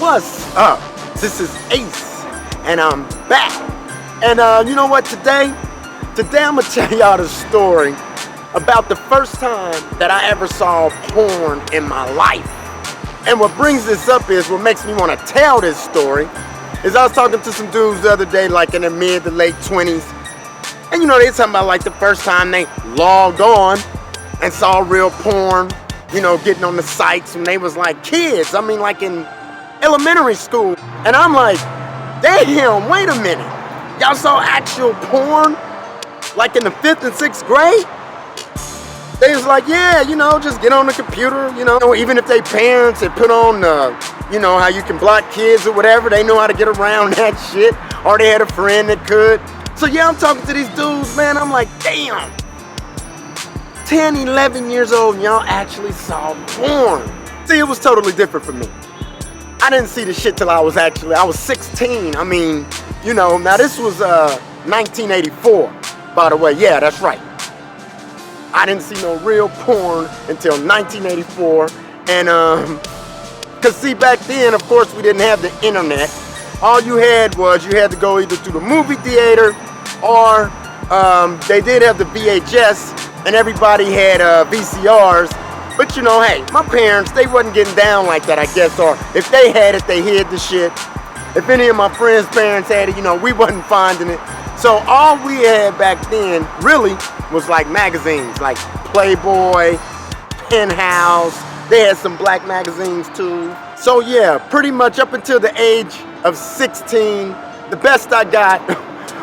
What's up? This is Ace, and I'm back. And you know what, today I'm gonna tell y'all the story about the first time that I ever saw porn in my life. And what brings this up is, what makes me want to tell this story, is I was talking to some dudes the other day, like in their mid to late 20s. And you know, they were talking about like the first time they logged on and saw real porn, you know, getting on the sites when they was like kids. I mean, like in elementary school. And I'm like, damn, wait a minute. Y'all saw actual porn like in the 5th and 6th grade? They was like, yeah, you know, just get on the computer, you know, even if they parents had put on, you know, how you can block kids or whatever, they know how to get around that shit, or they had a friend that could. So yeah, I'm talking to these dudes, man, I'm like, damn, 10, 11 years old, and y'all actually saw porn. See, it was totally different for me. I didn't see the shit till I was 16. I mean, you know, now this was 1984, by the way, yeah, that's right. I didn't see no real porn until 1984, and cause see, back then, of course, we didn't have the internet. All you had was, you had to go either to the movie theater, or they did have the VHS, and everybody had VCRs. But you know, hey, my parents, they wasn't getting down like that, I guess, or if they had it, they hid the shit. If any of my friends' parents had it, you know, we wasn't finding it. So all we had back then, really, was like magazines, like Playboy, Penthouse. They had some black magazines too. So yeah, pretty much up until the age of 16, the best I got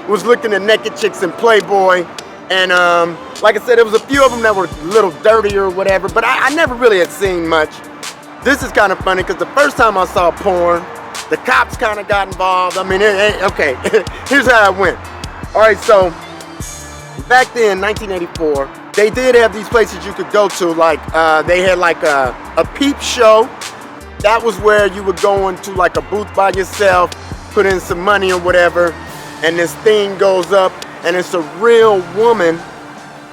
was looking at naked chicks in Playboy. And like I said, there was a few of them that were a little dirty or whatever, but I never really had seen much. This is kind of funny because the first time I saw porn, the cops kind of got involved. I mean, okay, here's how it went. All right, so back then, 1984, they did have these places you could go to, like they had like a peep show. That was where you would go into like a booth by yourself, put in some money or whatever, and this thing goes up, and it's a real woman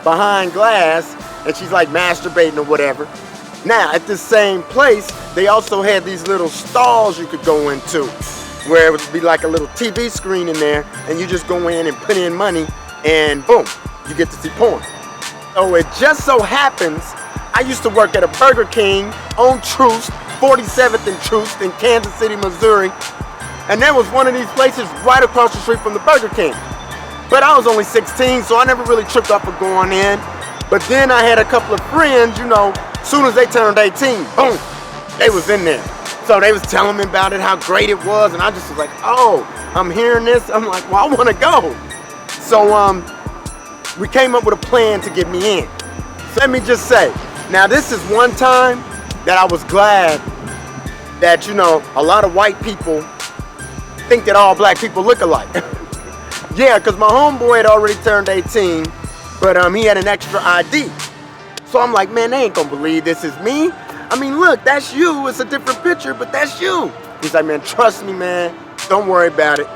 behind glass, and she's like masturbating or whatever. Now, at this same place, they also had these little stalls you could go into, where it would be like a little TV screen in there, and you just go in and put in money, and boom, you get to see porn. So it just so happens, I used to work at a Burger King on Troost, 47th and Troost in Kansas City, Missouri, and there was one of these places right across the street from the Burger King. But I was only 16, so I never really tripped up for going in. But then I had a couple of friends, you know, as soon as they turned 18, boom, they was in there. So they was telling me about it, how great it was, and I just was like, oh, I'm hearing this. I'm like, well, I want to go. So we came up with a plan to get me in. So let me just say, now this is one time that I was glad that, you know, a lot of white people think that all black people look alike. Yeah, because my homeboy had already turned 18, but he had an extra ID. So I'm like, man, they ain't gonna believe this is me. I mean, look, that's you. It's a different picture, but that's you. He's like, man, trust me, man. Don't worry about it.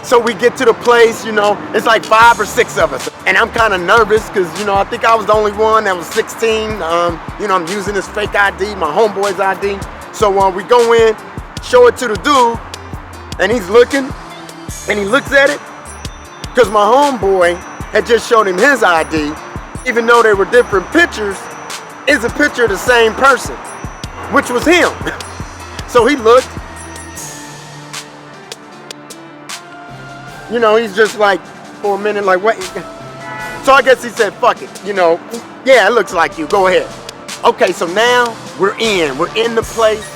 So we get to the place, you know, it's like 5 or 6 of us. And I'm kind of nervous because, you know, I think I was the only one that was 16. You know, I'm using this fake ID, my homeboy's ID. So we go in, show it to the dude, and he's looking, and he looks at it, because my homeboy had just showed him his ID, even though they were different pictures, it's a picture of the same person, which was him. So he looked, you know, he's just like, for a minute, like, what? So I guess he said, fuck it, you know, yeah, it looks like you, go ahead. Okay, so now we're in the place.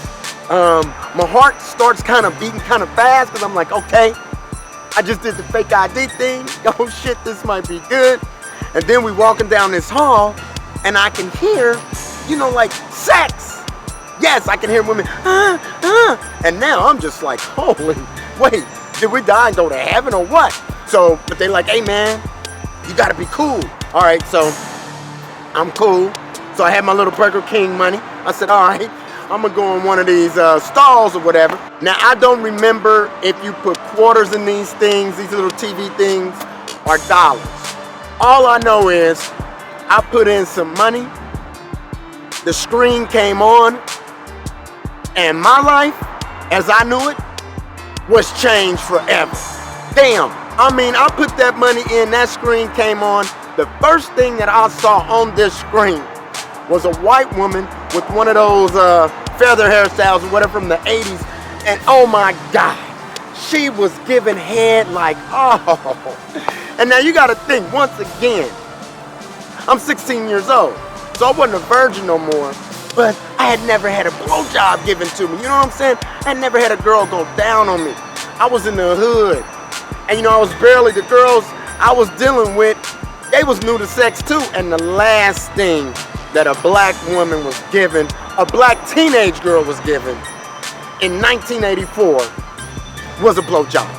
My heart starts kind of beating kind of fast, because I'm like, okay, I just did the fake ID thing. Oh shit, this might be good. And then we walking down this hall, and I can hear, you know, like sex. Yes, I can hear women, And now I'm just like, holy, wait, did we die and go to heaven or what? So, but they like, hey man, you gotta be cool. All right, so I'm cool. So I had my little Burger King money. I said, all right, I'm gonna go in one of these stalls or whatever. Now, I don't remember if you put quarters in these things, these little TV things, or dollars. All I know is I put in some money, the screen came on, and my life as I knew it, was changed forever. Damn, I mean, I put that money in, that screen came on. The first thing that I saw on this screen was a white woman with one of those feather hairstyles or whatever from the 80s. And oh my God, she was giving head like, oh. And now you gotta think, once again, I'm 16 years old, so I wasn't a virgin no more, but I had never had a blowjob given to me, you know what I'm saying? I had never had a girl go down on me. I was in the hood, and you know, I was barely, the girls I was dealing with, they was new to sex too, and the last thing that a black woman was given, a black teenage girl was given in 1984 was a blowjob.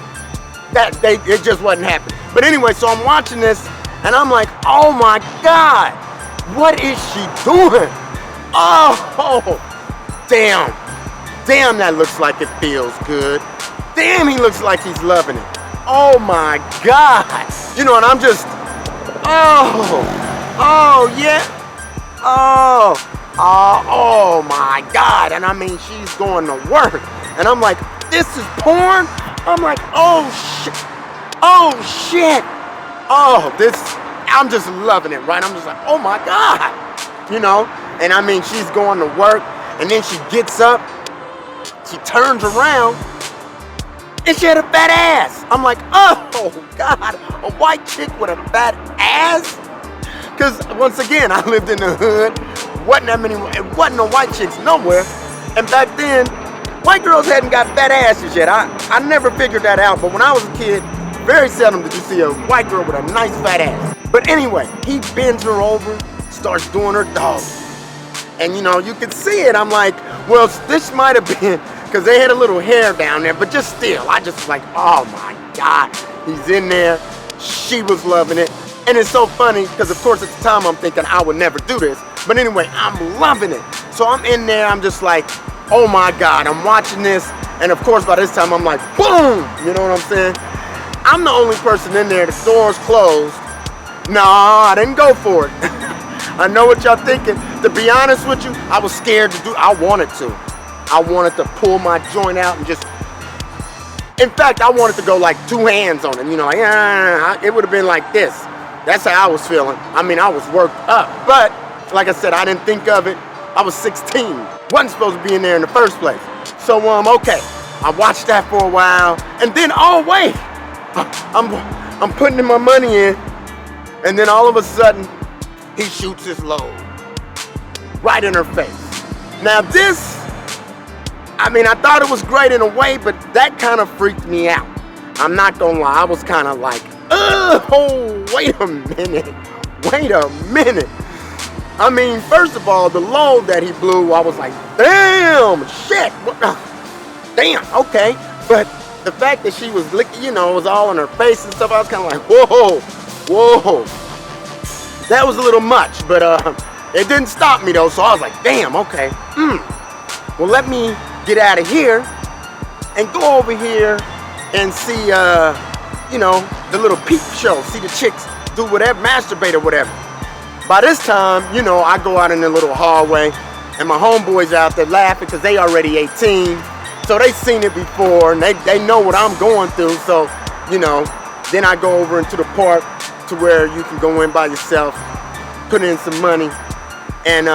It just wasn't happening. But anyway, so I'm watching this, and I'm like, oh my God, what is she doing? Oh, damn, that looks like it feels good. Damn, he looks like he's loving it. Oh my God. You know, and I'm just, oh yeah, oh my God. And I mean, she's going to work. And I'm like, this is porn? I'm like, oh shit, I'm just loving it, right? I'm just like, oh my God, you know? And I mean, she's going to work, and then she gets up, she turns around, and she had a fat ass. I'm like, oh God, a white chick with a fat ass? Because once again, I lived in the hood, it wasn't no white chicks nowhere. And back then, white girls hadn't got fat asses yet. I never figured that out, but when I was a kid, very seldom did you see a white girl with a nice fat ass. But anyway, he bends her over, starts doing her dog. And you know, you can see it. I'm like, well, this might have been, because they had a little hair down there, but just still, I just was like, oh my God, he's in there. She was loving it. And it's so funny, because of course at the time I'm thinking I would never do this. But anyway, I'm loving it. So I'm in there, I'm just like, oh my God, I'm watching this. And of course by this time I'm like, boom, you know what I'm saying? I'm the only person in there, the door's closed. No, I didn't go for it. I know what y'all thinking. To be honest with you, I was scared to do, I wanted to pull my joint out and just, in fact, I wanted to go like two hands on it, you know, like, it would have been like this. That's how I was feeling. I mean, I was worked up, but like I said, I didn't think of it. I was 16, wasn't supposed to be in there in the first place. So, okay, I watched that for a while, and then, oh wait, I'm putting in my money in, and then all of a sudden, he shoots his load right in her face. Now this, I mean, I thought it was great in a way, but that kind of freaked me out. I'm not gonna lie, I was kind of like, oh, wait a minute. I mean, first of all, the load that he blew, I was like, damn, shit, damn, okay. But the fact that she was licking, you know, it was all in her face and stuff, I was kind of like, whoa. That was a little much, but it didn't stop me though, so I was like, damn, okay. Well, let me get out of here and go over here and see, you know, the little peep show, see the chicks do whatever, masturbate or whatever. By this time, you know, I go out in the little hallway and my homeboys out there laughing because they already 18. So they seen it before and they know what I'm going through. So, you know, then I go over into the park to where you can go in by yourself, put in some money, and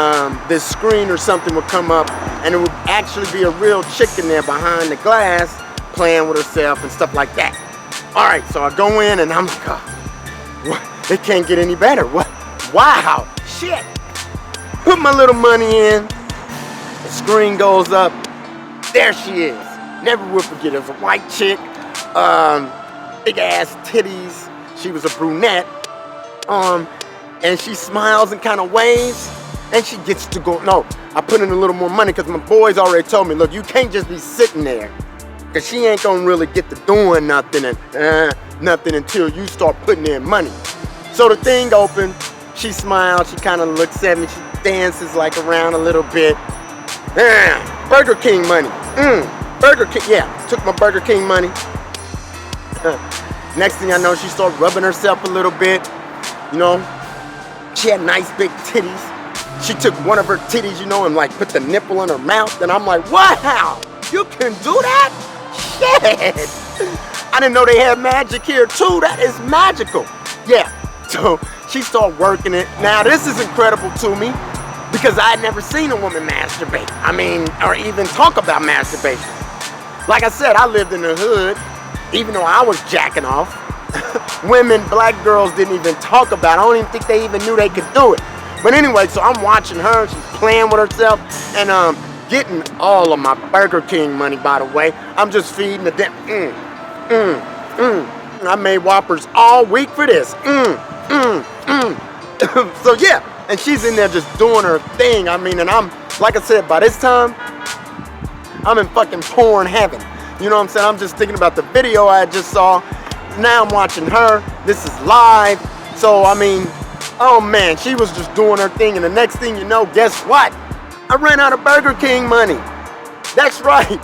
this screen or something would come up and it would actually be a real chick in there behind the glass playing with herself and stuff like that. All right, so I go in and I'm like, oh, it can't get any better. What? Wow, shit. Put my little money in, the screen goes up, there she is. Never will forget, it was a white chick, big ass titties. She was a brunette, and she smiles and kind of waves, and she gets to go, no, I put in a little more money because my boys already told me, look, you can't just be sitting there, because she ain't gonna really get to doing nothing until you start putting in money. So the thing opened, she smiles, she kind of looks at me, she dances like around a little bit. Burger King money, Burger King, yeah, took my Burger King money. Next thing I know, she started rubbing herself a little bit, you know. She had nice big titties. She took one of her titties, you know, and like put the nipple in her mouth, and I'm like, wow, you can do that? Shit. I didn't know they had magic here too. That is magical. Yeah, so she started working it. Now this is incredible to me because I had never seen a woman masturbate. I mean, or even talk about masturbation. Like I said, I lived in the hood, even though I was jacking off. Women, black girls didn't even talk about it. I don't even think they even knew they could do it. But anyway, so I'm watching her, she's playing with herself, and getting all of my Burger King money, by the way. I'm just feeding the I made Whoppers all week for this. So yeah, and she's in there just doing her thing. I mean, and I'm, like I said, by this time, I'm in fucking porn heaven. You know what I'm saying? I'm just thinking about the video I just saw. Now I'm watching her. This is live. So, I mean, oh man, she was just doing her thing. And the next thing you know, guess what? I ran out of Burger King money. That's right.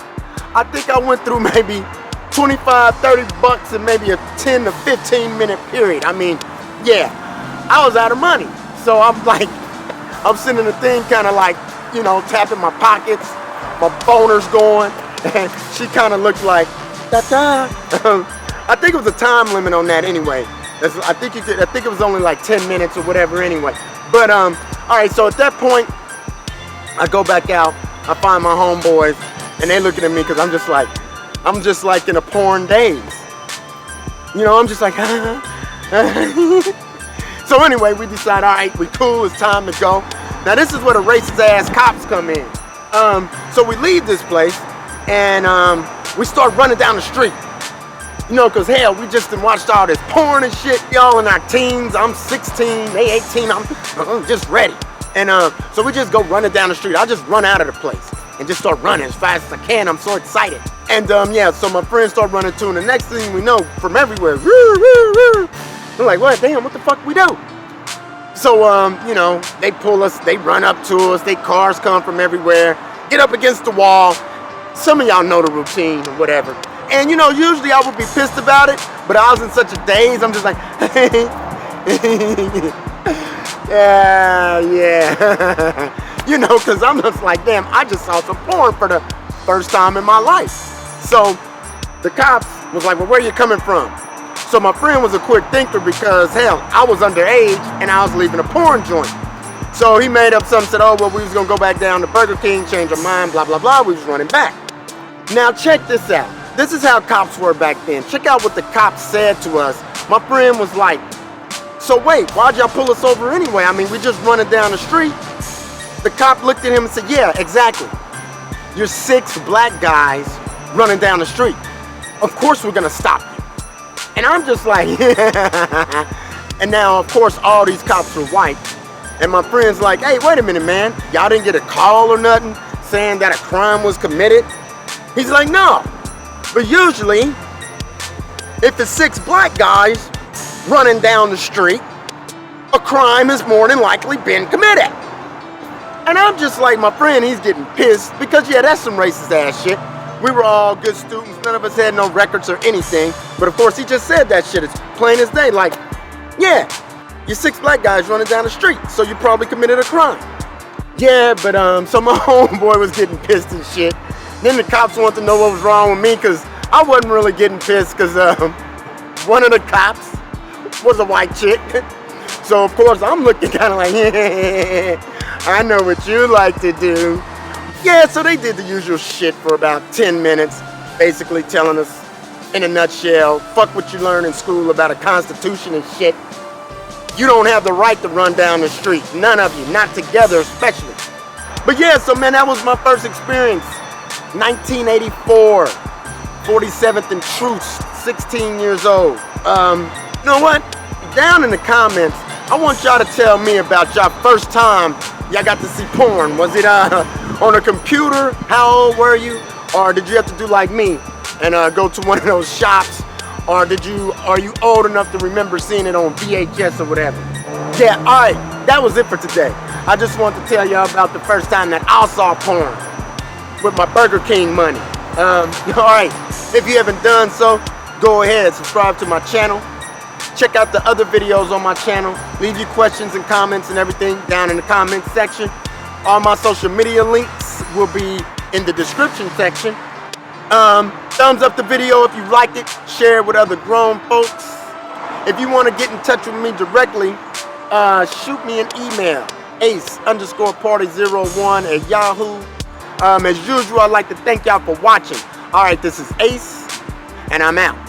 I think I went through maybe 25, 30 bucks in maybe a 10 to 15 minute period. I mean, yeah, I was out of money. So I'm like, I'm sitting in the thing kind of like, you know, tapping my pockets, my boner's going, and she kind of looked like, da-da. I think it was a time limit on that anyway. I think it was only like 10 minutes or whatever anyway. But, all right, so at that point, I go back out, I find my homeboys, and they looking at me because I'm just like in a porn daze. You know, I'm just like, So anyway, we decide, all right, we cool, it's time to go. Now this is where the racist ass cops come in. So we leave this place, and we start running down the street. You know, cause hell, we just done watched all this porn and shit, y'all in our teens. I'm 16, they 18, I'm just ready. And so we just go running down the street. I just run out of the place and just start running as fast as I can. I'm so excited. And yeah, so my friends start running too, and the next thing we know, from everywhere, we're like, what, damn, what the fuck we do? So, you know, they pull us, they run up to us, they cars come from everywhere, get up against the wall. Some of y'all know the routine or whatever. And you know, usually I would be pissed about it, but I was in such a daze, I'm just like, yeah. You know, cause I'm just like, damn, I just saw some porn for the first time in my life. So the cops was like, well, where are you coming from? So my friend was a quick thinker because hell, I was underage and I was leaving a porn joint. So he made up something, said, oh, well, we was gonna go back down to Burger King, change our mind, blah, blah, blah. We was running back. Now check this out. This is how cops were back then. Check out what the cops said to us. My friend was like, so wait, why'd y'all pull us over anyway? I mean, we just running down the street. The cop looked at him and said, yeah, exactly. You're 6 black guys running down the street. Of course we're gonna stop you. And I'm just like, and now of course all these cops are white. And my friend's like, hey, wait a minute, man. Y'all didn't get a call or nothing saying that a crime was committed? He's like, no. But usually, if it's 6 black guys running down the street, a crime has more than likely been committed. And I'm just like, my friend, he's getting pissed because, yeah, that's some racist ass shit. We were all good students. None of us had no records or anything. But of course, he just said that shit. It's plain as day. Like, yeah, you're 6 black guys running down the street, so you probably committed a crime. Yeah, but so my homeboy was getting pissed and shit. Then the cops wanted to know what was wrong with me because I wasn't really getting pissed because one of the cops was a white chick. So of course I'm looking kind of like, yeah, I know what you like to do. Yeah, so they did the usual shit for about 10 minutes, basically telling us in a nutshell, fuck what you learn in school about a constitution and shit. You don't have the right to run down the street. None of you, not together especially. But yeah, so man, that was my first experience. 1984, 47th and Truce, 16 years old. You know what? Down in the comments, I want y'all to tell me about y'all first time y'all got to see porn. Was it on a computer? How old were you? Or did you have to do like me and go to one of those shops? Or are you old enough to remember seeing it on VHS or whatever? Yeah, all right, that was it for today. I just wanted to tell y'all about the first time that I saw porn with my Burger King money. All right, if you haven't done so, go ahead, subscribe to my channel. Check out the other videos on my channel. Leave your questions and comments and everything down in the comments section. All my social media links will be in the description section. Thumbs up the video if you liked it. Share it with other grown folks. If you want to get in touch with me directly, shoot me an email, ace_party01@yahoo. As usual, I'd like to thank y'all for watching. All right, this is Ace, and I'm out.